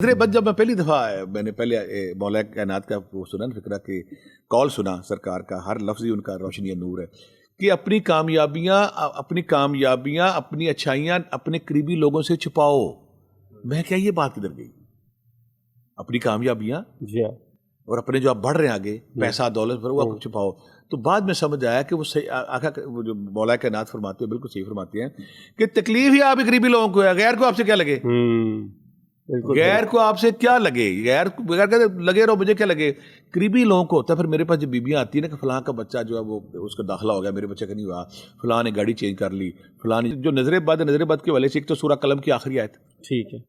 नजरे बद जब मैं पहली दफ़ा मैंने पहले मौला कायनात का वो सुना ना फिक्रा कि कॉल सुना सरकार का, हर लफ्ज़ ही उनका रोशनी नूर है कि अपनी कामयाबियाँ अपनी अच्छाइयाँ अपने करीबी लोगों से छुपाओ। मैं क्या ये बात किधर गई? अपनी कामयाबियाँ जी हाँ। और अपने जो आप बढ़ रहे हैं आगे पैसा दौलत पर वो आप छुपाओ। तो बाद में समझ आया कि वो सही आखा वो जो मौला कायनात फरमाते हैं बिल्कुल सही फरमाते हैं कि तकलीफ ही आप करीबी लोगों को है, गैर को आपसे क्या लगे? गैर को आपसे क्या लगे? गैर कहते लगे रहो, मुझे क्या लगे? करीबी लोगों को होता है। फिर मेरे पास जब बीबियाँ आती है ना कि फलां का बच्चा जो है वो उसका दाखिला हो गया, मेरे बच्चे का नहीं हुआ, फलां ने गाड़ी चेंज कर ली, फलां ने जो नजरे बद के वाले से एक तो सूरह कलम की आखिरी आयत, ठीक है,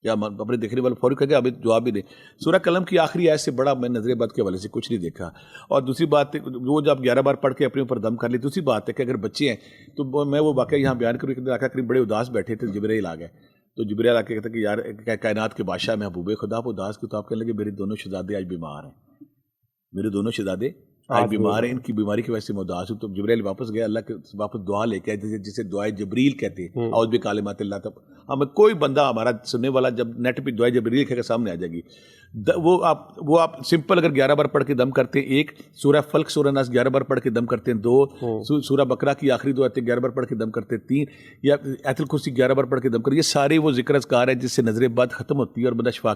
या अपने देखने वाले फौरी कहेगा अभी जवाब भी दे। सूरह कलम की आखिरी आयत से बड़ा मैं नजरे बद के वाले से कुछ नहीं देखा। और दूसरी बात वो जब 11 बार पढ़ के अपने ऊपर दम कर ली। दूसरी बात है कि अगर बच्चे हैं तो मैं वो वाकई यहाँ बयान करूँ कि आका करीम बड़े उदास बैठे थे, जिब्राइल आ गए। तो जिब्राइल आके कहते कि यार कायनात के बादशाह महबूबे खुदा आप उदास क्यों? तो आप कहने लगे मेरे दोनों शहजादे आज बीमार हैं, मेरे दोनों शहजादे आज बीमार हैं, इनकी बीमारी की वजह से मैं उदास हूँ। तो जिब्राइल वापस गया, अल्लाह के वापस दुआ लेके आए जिसे दुआए जबरील कहते हैं। औज़ बिकलिमातिल्लाह। तब हमें कोई बंदा हमारा सुनने वाला जब नेट पे दुआए जबरील के सामने आ जाएगी, वो आप सिंपल अगर 11 बार पढ़ के दम करते हैं, एक सूरह फल्क सूरह नास 11 बार पढ़ के दम करते हैं, 2 सूरह बकरा की आखिरी 2 आयतें 11 बार पढ़ के दम करते हैं, 3 या आयतुल कुर्सी 11 बार पढ़ के दम करते हैं। ये सारे वो जिक्र अज़कार है जिससे नजरे बद खत्म होती है और बंदा शिफा